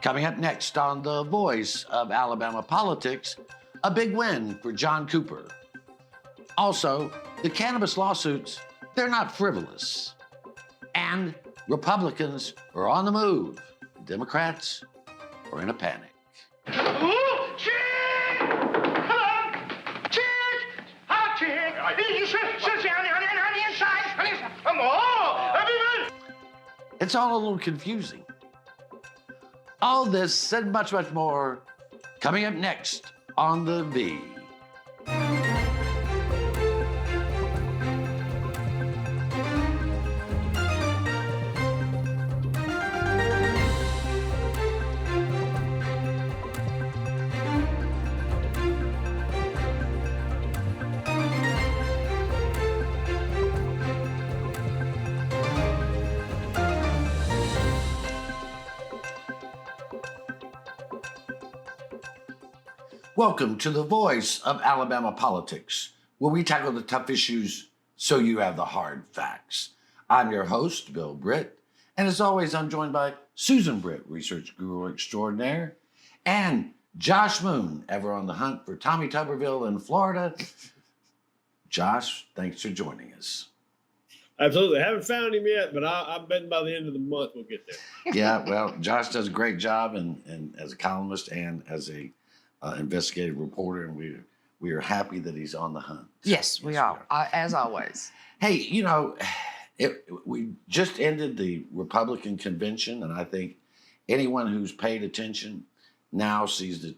Coming up next on The Voice of Alabama Politics, a big win for John Cooper. Also, the cannabis lawsuits, they're not frivolous. And Republicans are on the move. Democrats are in a panic. Oh, chick! Hello! Chick! Hot chick! You sit down on the inside. It's all a little confusing. All this and much, much more coming up next on The V. Welcome to The Voice of Alabama Politics, where we tackle the tough issues so you have the hard facts. I'm your host, Bill Britt, and as always, I'm joined by Susan Britt, research guru extraordinaire, and Josh Moon, ever on the hunt for Tommy Tuberville in Florida. Josh, thanks for joining us. Absolutely. I haven't found him yet, but I bet by the end of the month we'll get there. Yeah, well, Josh does a great job and as a columnist and as a investigative reporter, and we are happy that he's on the hunt. Yes, we are, as always. Hey, you know, we just ended the Republican convention, and I think anyone who's paid attention now sees the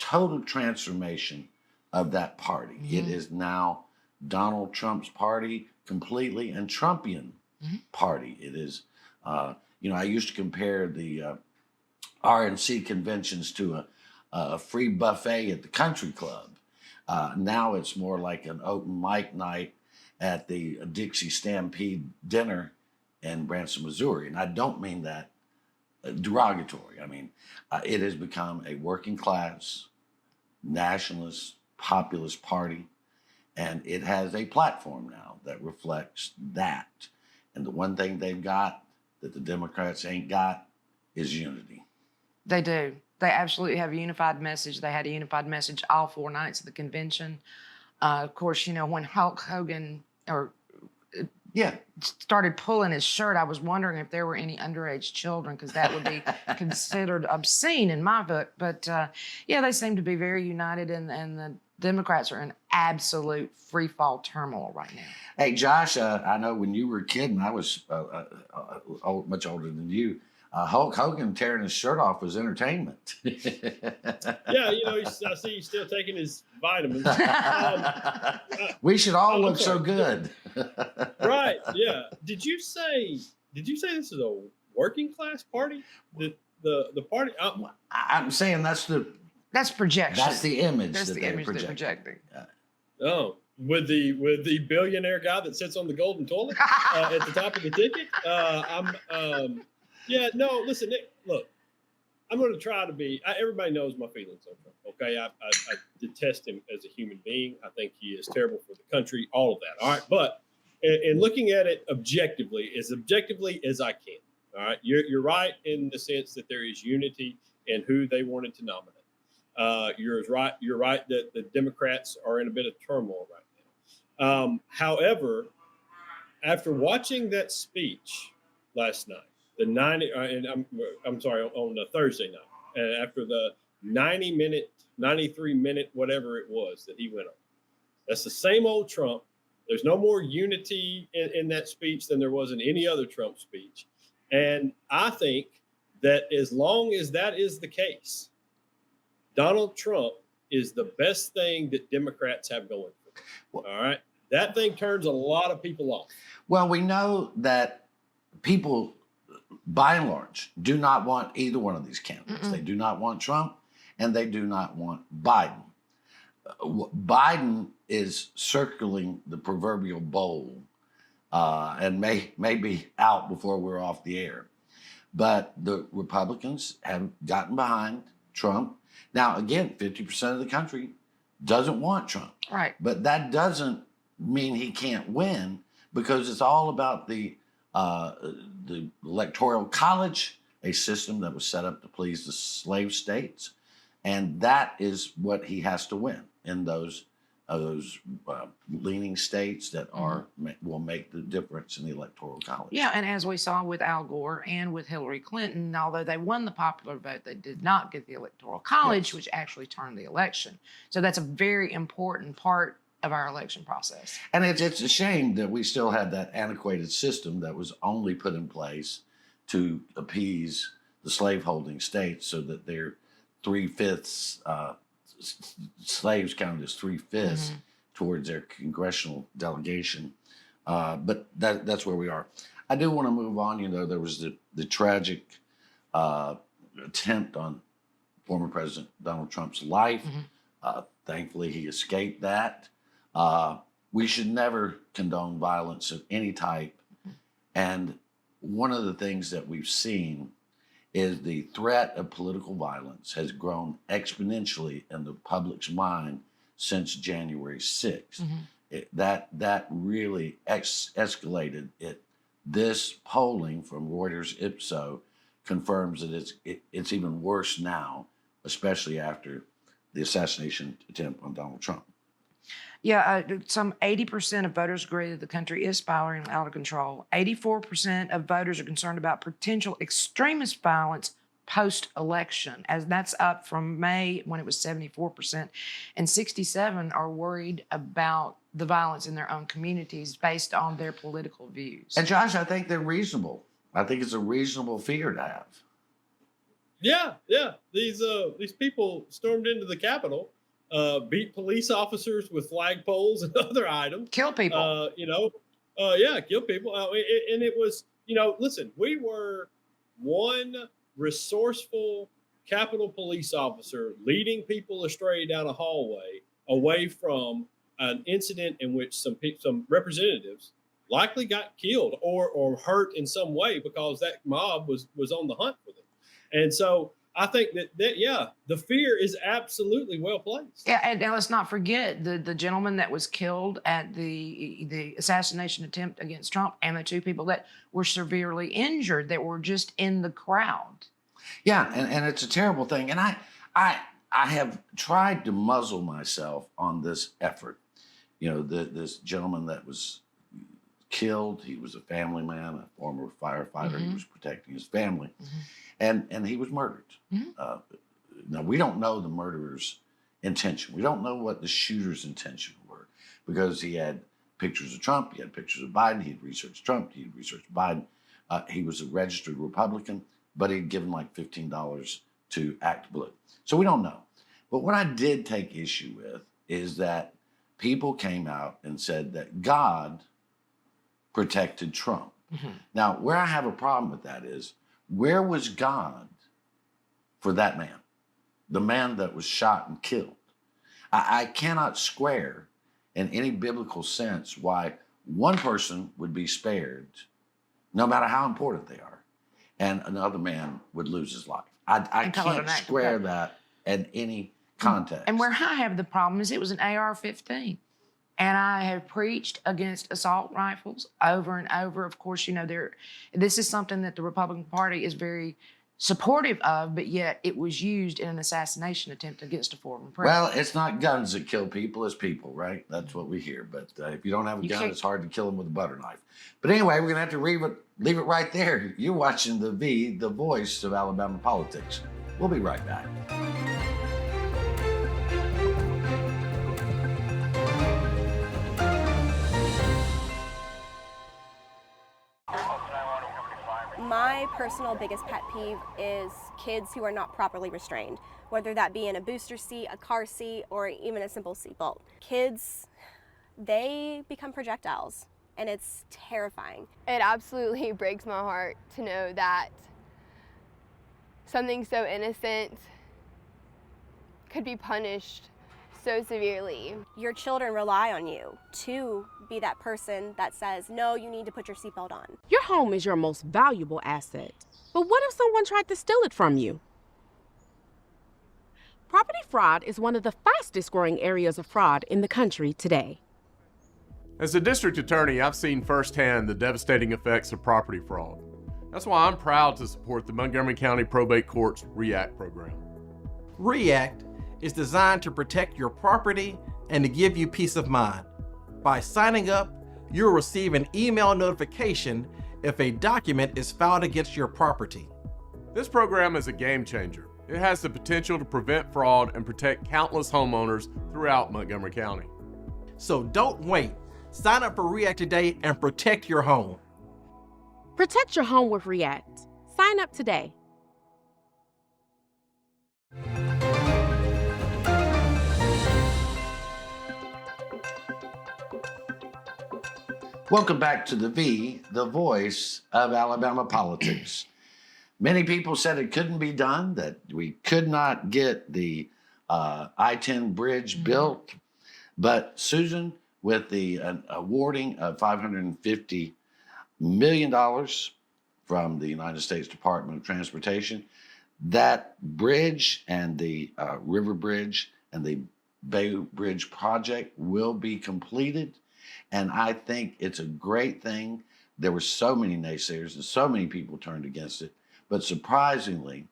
total transformation of that party. Mm-hmm. It is now Donald Trump's party completely, and Trumpian party. It is, you know, I used to compare the RNC conventions to a free buffet at the country club. Now it's more like an open mic night at the Dixie Stampede dinner in Branson, Missouri. And I don't mean that derogatory. I mean, it has become a working class, nationalist, populist party, and it has a platform now that reflects that. And the one thing they've got that the Democrats ain't got is unity. They do. They absolutely have a unified message. They had a unified message all 4 nights of the convention. Of course, you know, when Hulk Hogan started pulling his shirt, I was wondering if there were any underage children, because that would be considered obscene in my book. But yeah, they seem to be very united, and the Democrats are in absolute free fall turmoil right now. Hey, Josh, I know when you were a kid, and I was much older than you, Hulk Hogan tearing his shirt off was entertainment. Yeah, you know, I see he's still taking his vitamins. We should all look so good. Right, yeah. Did you say this is a working class party? The party? I'm saying that's projection. That's the image. That's that the image they're projecting. Oh, with the billionaire guy that sits on the golden toilet at the top of the ticket. Yeah, no, listen, Nick, look, I'm going to try to be, everybody knows my feelings on Trump, okay? I detest him as a human being. I think he is terrible for the country, all of that, all right? But in looking at it objectively as I can, all right? You're right in the sense that there is unity in who they wanted to nominate. You're right that the Democrats are in a bit of turmoil right now. However, after watching that speech last night, on a Thursday night, and after the 93-minute, whatever it was that he went on, that's the same old Trump. There's no more unity in that speech than there was in any other Trump speech. And I think that as long as that is the case, Donald Trump is the best thing that Democrats have going for them. All right? That thing turns a lot of people off. Well, we know that people, by and large, do not want either one of these candidates. They do not want Trump, and they do not want Biden. Biden is circling the proverbial bowl and may be out before we're off the air. But the Republicans have gotten behind Trump. Now, again, 50% of the country doesn't want Trump. Right. But that doesn't mean he can't win, because it's all about the electoral college a system that was set up to please the slave states, and that is what he has to win in those leaning states that will make the difference in the electoral college. Yeah, and as we saw with Al Gore and with Hillary Clinton, although they won the popular vote, they did not get the electoral college, Yes. which actually turned the election. So that's a very important part of our election process. And it's a shame that we still have that antiquated system that was only put in place to appease the slaveholding states so that their 3/5 slaves counted as 3/5 towards their congressional delegation. But that's where we are. I do want to move on. You know, there was the tragic attempt on former President Donald Trump's life. Thankfully, he escaped that. We should never condone violence of any type. And one of the things that we've seen is the threat of political violence has grown exponentially in the public's mind since January 6th. That really escalated it. This polling from Reuters Ipsos confirms that it's even worse now, especially after the assassination attempt on Donald Trump. Yeah, some 80% of voters agree that the country is spiraling out of control. 84% of voters are concerned about potential extremist violence post-election, as that's up from May when it was 74%. And 67 are worried about the violence in their own communities based on their political views. And Josh, I think they're reasonable. I think it's a reasonable fear to have. Yeah. These people stormed into the Capitol, beat police officers with flagpoles and other items. Kill people. Kill people. And it was, listen, we were one resourceful Capitol police officer leading people astray down a hallway away from an incident in which some representatives likely got killed or hurt in some way because that mob was on the hunt for them. And so I think that the fear is absolutely well placed. Yeah, and let's not forget the gentleman that was killed at the assassination attempt against Trump, and the two people that were severely injured that were just in the crowd. Yeah, and it's a terrible thing. And I have tried to muzzle myself on this effort. You know, this gentleman that was killed, he was a family man, a former firefighter. He was protecting his family. And he was murdered. Now, we don't know the murderer's intention. We don't know what the shooter's intention were, because he had pictures of Trump, he had pictures of Biden, he'd researched Trump, he'd researched Biden. He was a registered Republican, but he'd given like $15 to Act Blue. So we don't know. But what I did take issue with is that people came out and said that God protected Trump. Now, where I have a problem with that is, where was God for that man, the man that was shot and killed? I cannot square in any biblical sense why one person would be spared, no matter how important they are, and another man would lose his life. I can't square that in any context. And where I have the problem is it was an AR-15. And I have preached against assault rifles over and over. Of course, this is something that the Republican Party is very supportive of, but yet it was used in an assassination attempt against a former president. Well, it's not guns that kill people, it's people, right? That's what we hear. But if you don't have a gun, it's hard to kill them with a butter knife. But anyway, we're going to have to leave it right there. You're watching the voice of Alabama politics. We'll be right back. My personal biggest pet peeve is kids who are not properly restrained, whether that be in a booster seat, a car seat, or even a simple seatbelt. Kids, they become projectiles, and it's terrifying. It absolutely breaks my heart to know that something so innocent could be punished so severely. Your children rely on you to be that person that says, no, you need to put your seatbelt on. Your home is your most valuable asset. But what if someone tried to steal it from you? Property fraud is one of the fastest growing areas of fraud in the country today. As a district attorney, I've seen firsthand the devastating effects of property fraud. That's why I'm proud to support the Montgomery County Probate Court's REACT program. REACT is designed to protect your property and to give you peace of mind. By signing up, you'll receive an email notification if a document is filed against your property. This program is a game changer. It has the potential to prevent fraud and protect countless homeowners throughout Montgomery County. So don't wait. Sign up for REACT today and protect your home. Protect your home with REACT. Sign up today. Welcome back to the voice of Alabama politics. Many people said it couldn't be done, that we could not get the I-10 bridge built. But Susan, with the awarding of $550 million from the United States Department of Transportation, that bridge and the River Bridge and the Bay Bridge project will be completed. And I think it's a great thing. There were so many naysayers and so many people turned against it. But surprisingly,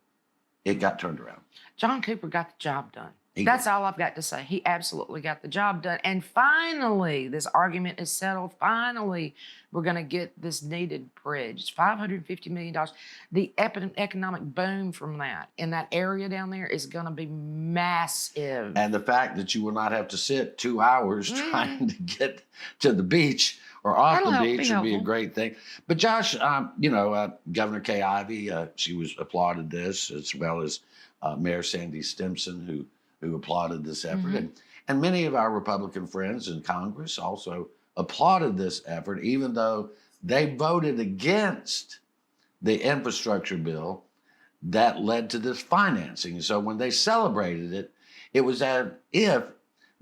it got turned around. John Cooper got the job done. He That's did. all I've got to say. He absolutely got the job done. And finally, this argument is settled. Finally, we're going to get this needed bridge. It's $550 million. The economic boom from that in that area down there is going to be massive. And the fact that you will not have to sit 2 hours trying to get to the beach or off That'll the help, beach be would be a helpful. great thing. But Josh, Governor Kay Ivey, she was applauded this, as well as Mayor Sandy Stimson, who applauded this effort. And many of our Republican friends in Congress also applauded this effort, even though they voted against the infrastructure bill that led to this financing. So when they celebrated it, it was as if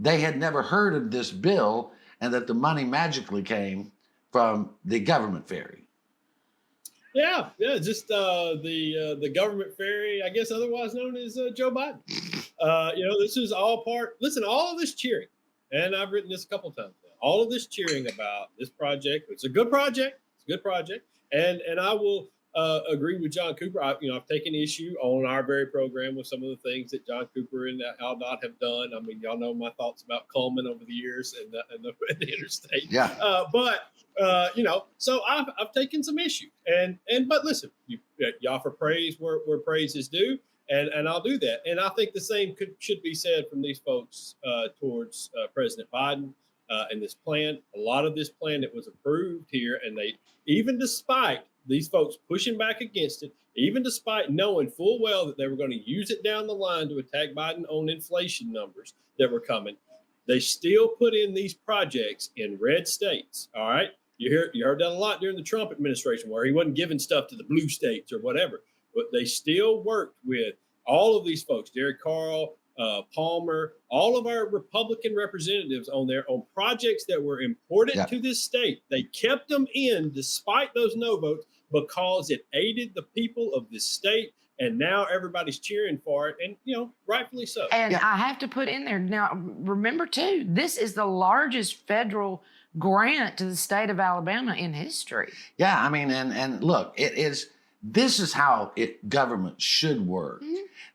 they had never heard of this bill and that the money magically came from the government ferry. Yeah, just the government ferry, I guess otherwise known as Joe Biden. This is all part, listen, all of this cheering, and I've written this a couple times now, all of this cheering about this project, it's a good project, and I will agree with John Cooper. I've taken issue on our very program with some of the things that John Cooper and AlDOT have done. I mean, y'all know my thoughts about Coleman over the years and the interstate. Yeah. So I've taken some issue, but listen, you offer praise where praise is due, and I'll do that. And I think the same should be said from these folks towards President Biden and this plan. A lot of this plan that was approved here, and they, even despite these folks pushing back against it, even despite knowing full well that they were going to use it down the line to attack Biden on inflation numbers that were coming, they still put in these projects in red states. All right. You heard that a lot during the Trump administration, where he wasn't giving stuff to the blue states or whatever, but they still worked with all of these folks, Derek Carl, Palmer, all of our Republican representatives on projects that were important to this state. They kept them in despite those no votes because it aided the people of this state. And now everybody's cheering for it, and rightfully so. And I have to put in there now, remember too, this is the largest federal grant to the state of Alabama in history. Yeah, I mean, and look, this is how government should work.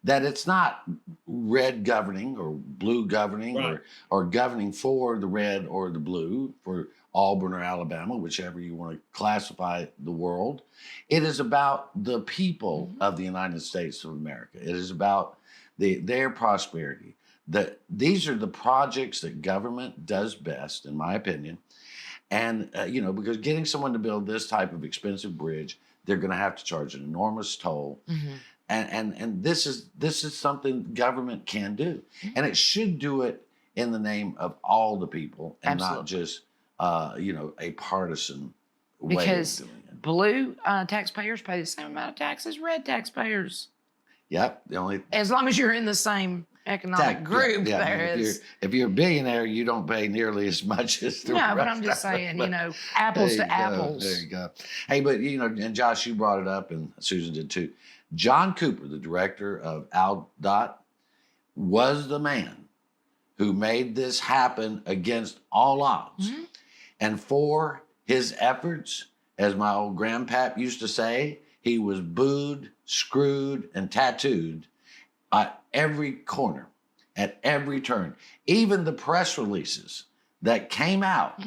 That it's not red governing or blue governing, right, or governing for the red or the blue for Auburn or Alabama, whichever you want to classify the world. It is about the people of the United States of America. It is about their prosperity. These are the projects that government does best, in my opinion. And, because getting someone to build this type of expensive bridge, they're going to have to charge an enormous toll. And this is something government can do. And it should do it in the name of all the people and not just, a partisan way because of doing it. Blue taxpayers pay the same amount of tax as red taxpayers. Yep. As long as you're in the same economic group, If you're a billionaire, you don't pay nearly as much as the rest. No, but I'm just saying, apples to apples. There you go. Hey, but and Josh, you brought it up, and Susan did too. John Cooper, the director of AlDOT, was the man who made this happen against all odds. And for his efforts, as my old grandpap used to say, he was booed, screwed, and tattooed at every corner, at every turn. Even the press releases that came out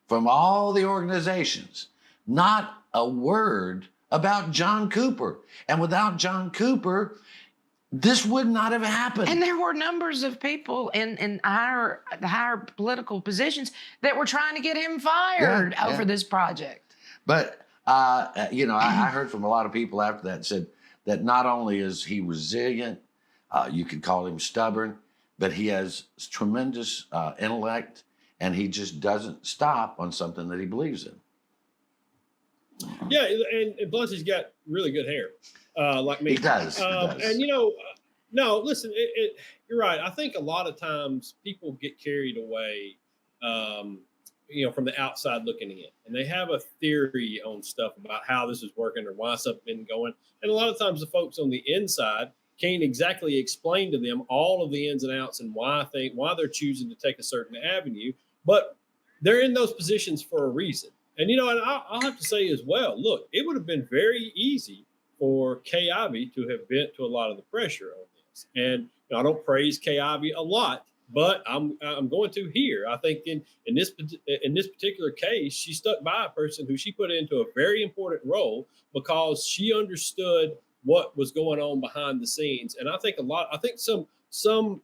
from all the organizations, not a word about John Cooper. And without John Cooper, this would not have happened. And there were numbers of people in higher political positions that were trying to get him fired over this project. But, you know, I heard from a lot of people after that said that not only is he resilient, you could call him stubborn, but he has tremendous intellect, and he just doesn't stop on something that he believes in. Yeah, and plus he's got really good hair, like me. He does. And you know, no, listen, you're right. I think a lot of times people get carried away, you know, from the outside looking in, and they have a theory on stuff about how this is working or why something's been going. And a lot of times the folks on the inside can't exactly explain to them all of the ins and outs and why they're choosing to take a certain avenue, but they're in those positions for a reason. And, you know, and I'll have to say as well, look, it would have been very easy for Kay Ivey to have bent to a lot of the pressure on this. And you know, I don't praise Kay Ivey a lot, but I'm going to here. I think in this particular case, she stuck by a person who she put into a very important role because she understood what was going on behind the scenes. And I think some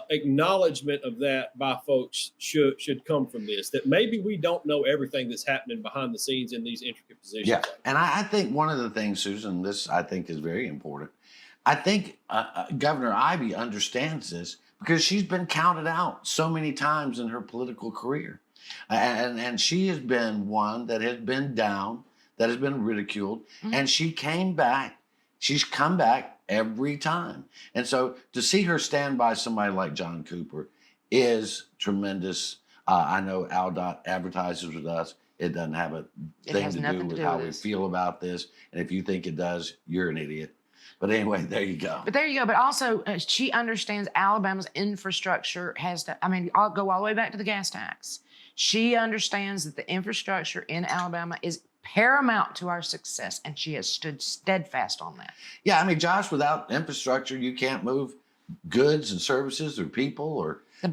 acknowledgement of that by folks should come from this, that maybe we don't know everything that's happening behind the scenes in these intricate positions. Yeah, and I think one of the things, Susan, this I think is very important. I think Governor Ivey understands this because she's been counted out so many times in her political career. And she has been one that has been down, that has been ridiculed, and she came back. She's come back every time. And so to see her stand by somebody like John Cooper is tremendous. I know AlDOT advertises with us. It doesn't have a thing to do with how we feel about this. And if you think it does, you're an idiot. But anyway, there you go. But also, she understands Alabama's infrastructure has to, I mean, I'll go all the way back to the gas tax. She understands that the infrastructure in Alabama is paramount to our success, and she has stood steadfast on that. Yeah, I mean, Josh, without infrastructure, you can't move goods and services or people, or you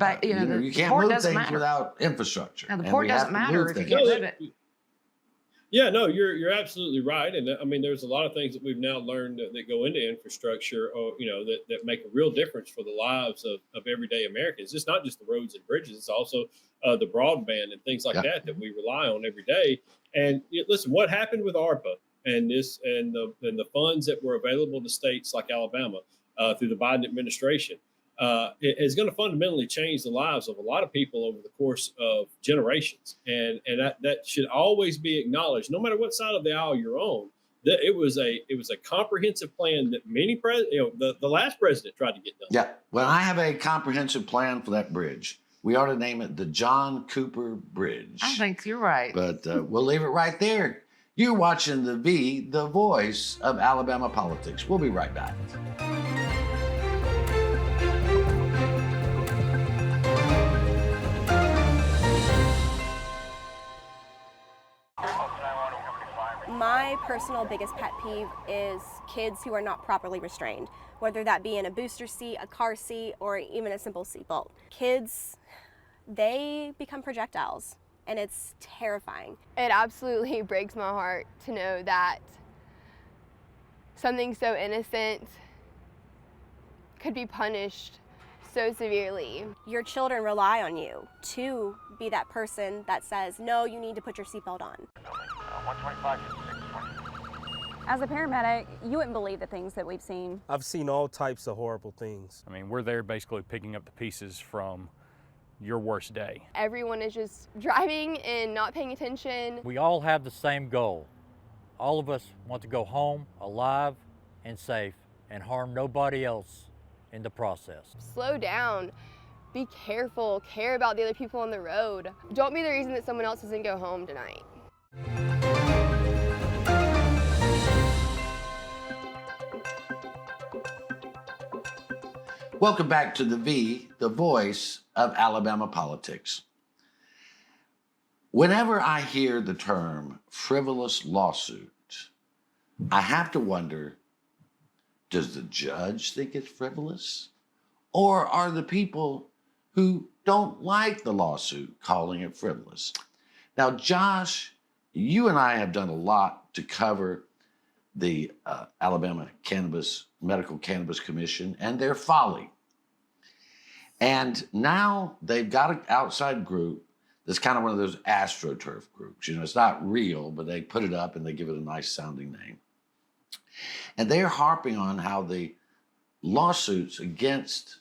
can't move things without infrastructure. Now, the port doesn't matter if you can't move it. Yeah, no, you're absolutely right. And I mean, there's a lot of things that we've now learned that go into infrastructure, or, you know, that make a real difference for the lives of everyday Americans. It's not just the roads and bridges. It's also the broadband and things like that we rely on every day. And listen, what happened with ARPA and the funds that were available to states like Alabama through the Biden administration is going to fundamentally change the lives of a lot of people over the course of generations. And that should always be acknowledged, no matter what side of the aisle you're on. That it was a comprehensive plan that many the last president tried to get done. Yeah, well, I have a comprehensive plan for that bridge. We ought to name it the John Cooper Bridge. I think you're right. But we'll leave it right there. You're watching the voice of Alabama politics. We'll be right back. My personal biggest pet peeve is kids who are not properly restrained, whether that be in a booster seat, a car seat, or even a simple seatbelt. Kids, they become projectiles, and it's terrifying. It absolutely breaks my heart to know that something so innocent could be punished so severely. Your children rely on you to be that person that says, no, you need to put your seatbelt on. 125. As a paramedic, you wouldn't believe the things that we've seen. I've seen all types of horrible things. I mean, we're there basically picking up the pieces from your worst day. Everyone is just driving and not paying attention. We all have the same goal. All of us want to go home alive and safe and harm nobody else in the process. Slow down. Be careful. Care about the other people on the road. Don't be the reason that someone else doesn't go home tonight. Welcome back to the voice of Alabama politics. Whenever I hear the term frivolous lawsuit, I have to wonder, does the judge think it's frivolous? Or are the people who don't like the lawsuit calling it frivolous? Now, Josh, you and I have done a lot to cover the Alabama Medical Cannabis Commission and their folly. And now they've got an outside group that's kind of one of those AstroTurf groups. You know, it's not real, but they put it up and they give it a nice sounding name. And they're harping on how the lawsuits against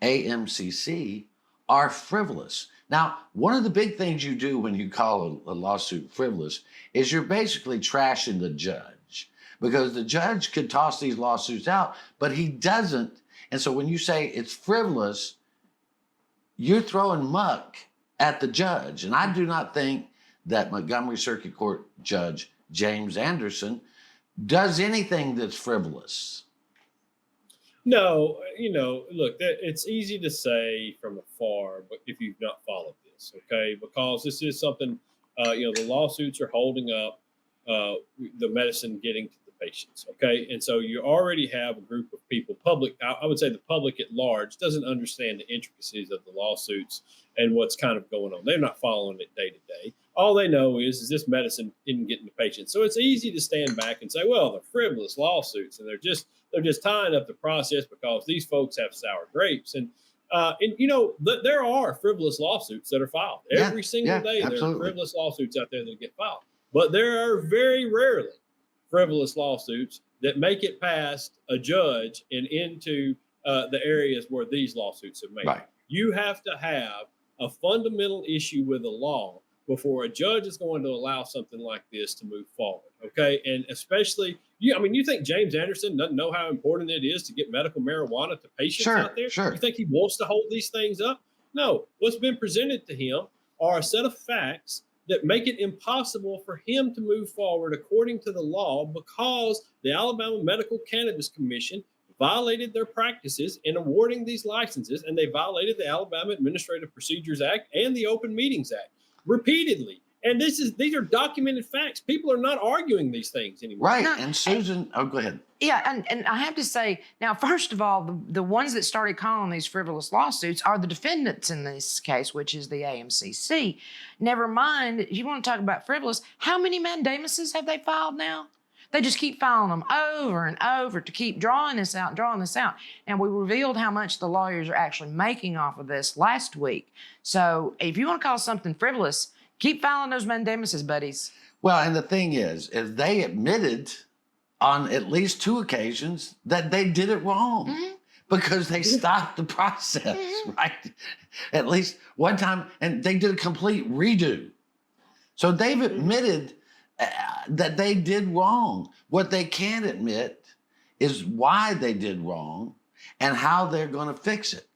AMCC are frivolous. Now, one of the big things you do when you call a lawsuit frivolous is you're basically trashing the judge, because the judge could toss these lawsuits out, but he doesn't. And so when you say it's frivolous, you're throwing muck at the judge. And I do not think that Montgomery Circuit Court Judge James Anderson does anything that's frivolous. No, you know, look, it's easy to say from afar, but if you've not followed this, okay, because this is something, you know, the lawsuits are holding up the medicine getting to the patients, okay, and so you already have a group of people, public, I would say the public at large doesn't understand the intricacies of the lawsuits and what's kind of going on. They're not following it day to day. All they know is this medicine isn't getting to patients. So it's easy to stand back and say, well, they're frivolous lawsuits and they're just tying up the process because these folks have sour grapes. And you know, there are frivolous lawsuits that are filed every single day. Absolutely. There are frivolous lawsuits out there that get filed, but there are very rarely frivolous lawsuits that make it past a judge and into the areas where these lawsuits have made. Right. You have to have a fundamental issue with the law before a judge is going to allow something like this to move forward. Okay. And especially, I mean, you think James Anderson doesn't know how important it is to get medical marijuana to patients out there? Sure. You think he wants to hold these things up? No. What's been presented to him are a set of facts that make it impossible for him to move forward according to the law, because the Alabama Medical Cannabis Commission violated their practices in awarding these licenses, and they violated the Alabama Administrative Procedures Act and the Open Meetings Act repeatedly. And these are documented facts. People are not arguing these things anymore. Right. And Susan, go ahead. Yeah, and I have to say, now, first of all, the ones that started calling these frivolous lawsuits are the defendants in this case, which is the AMCC. Never mind, if you want to talk about frivolous, how many mandamuses have they filed now? They just keep filing them over and over to keep drawing this out. And we revealed how much the lawyers are actually making off of this last week. So if you want to call something frivolous, keep filing those mandamuses, buddies. Well, and the thing is they admitted on at least 2 occasions that they did it wrong because they stopped the process, right? At least one time, and they did a complete redo. So they've admitted that they did wrong. What they can't admit is why they did wrong and how they're going to fix it.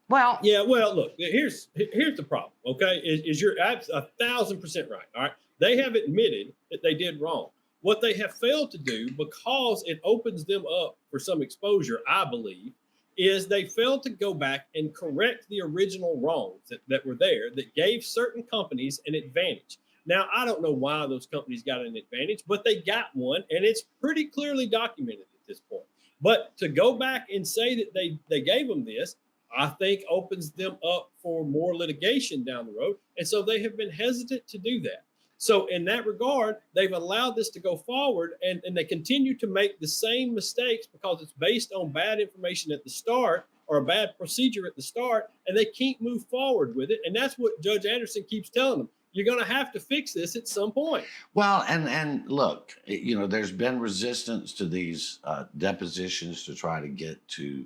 Well, yeah. Well, look, here's the problem. Okay, is you're 1,000% right. All right, they have admitted that they did wrong. What they have failed to do, because it opens them up for some exposure, I believe, is they failed to go back and correct the original wrongs that were there that gave certain companies an advantage. Now, I don't know why those companies got an advantage, but they got one, and it's pretty clearly documented at this point. But to go back and say that they gave them this, I think opens them up for more litigation down the road. And so they have been hesitant to do that. So in that regard, they've allowed this to go forward, and they continue to make the same mistakes because it's based on bad information at the start or a bad procedure at the start, and they can't move forward with it. And that's what Judge Anderson keeps telling them. You're going to have to fix this at some point. Well, and look, you know, there's been resistance to these depositions to try to get to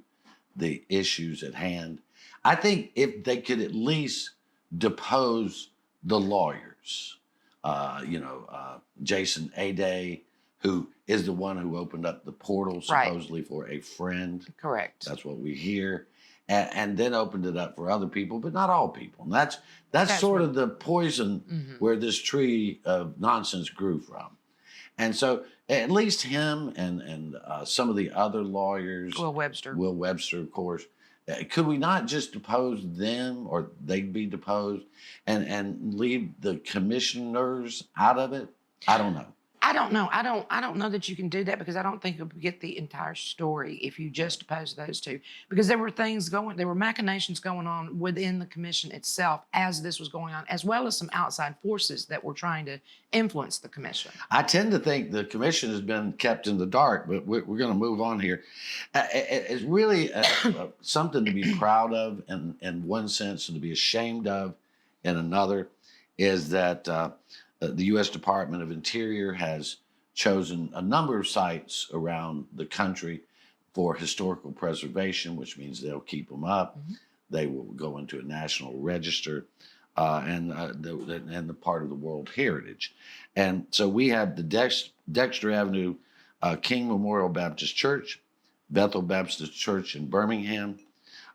the issues at hand. I think if they could at least depose the lawyers, Jason Aday, who is the one who opened up the portal supposedly for a friend. Correct. That's what we hear. And then opened it up for other people, but not all people. And that's sort of the poison where this tree of nonsense grew from. And so at least him and some of the other lawyers. Will Webster, of course. Could we not just depose them, or they'd be deposed, and leave the commissioners out of it? I don't know. I don't know. I don't know that you can do that because I don't think you'll get the entire story if you just oppose those two. Because there were machinations going on within the commission itself as this was going on, as well as some outside forces that were trying to influence the commission. I tend to think the commission has been kept in the dark, but we're going to move on here. It's really something to be proud of in one sense and to be ashamed of in another is that the U.S. Department of Interior has chosen a number of sites around the country for historical preservation, which means they'll keep them up. Mm-hmm. They will go into a national register and the part of the World Heritage. And so we have the Dexter Avenue King Memorial Baptist Church, Bethel Baptist Church in Birmingham,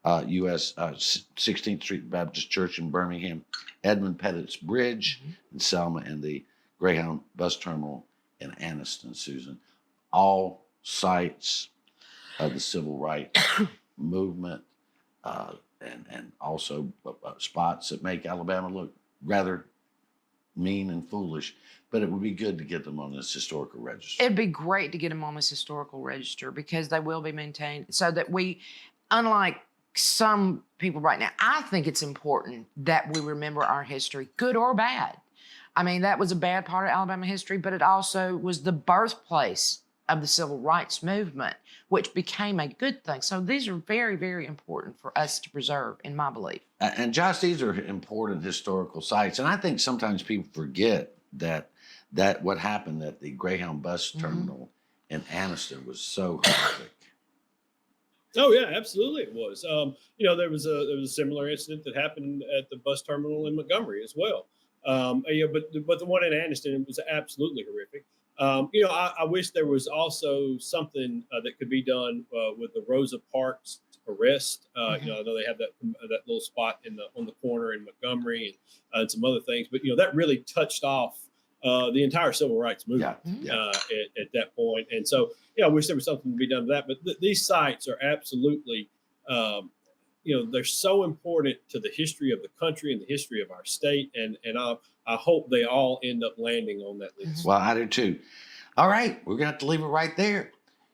U.S. 16th Street Baptist Church in Birmingham, Edmund Pettit's Bridge in Selma, and the Greyhound Bus Terminal in Anniston, Susan. All sites of the civil rights movement and also spots that make Alabama look rather mean and foolish. But it would be good to get them on this historical register. It'd be great to get them on this historical register because they will be maintained so that we, unlike some people right now, I think it's important that we remember our history, good or bad. I mean, that was a bad part of Alabama history, but it also was the birthplace of the civil rights movement, which became a good thing. So these are very, very important for us to preserve, in my belief. And Josh, these are important historical sites. And I think sometimes people forget that what happened at the Greyhound Bus Terminal in Anniston was so horrific. Oh yeah, absolutely it was. There was a similar incident that happened at the bus terminal in Montgomery as well. But the one in Anniston was absolutely horrific. I wish there was also something that could be done with the Rosa Parks arrest. I know they have that little spot on the corner in Montgomery and some other things, but that really touched off the entire civil rights movement at that point. And so, I wish there was something to be done to that. But these sites are absolutely, they're so important to the history of the country and the history of our state. And I hope they all end up landing on that list. Well, I do too. All right, we're going to have to leave it right there.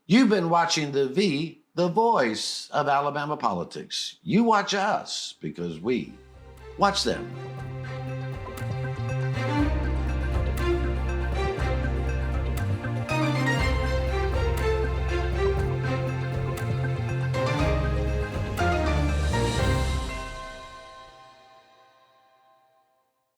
You've been watching the voice of Alabama politics. You watch us because we watch them.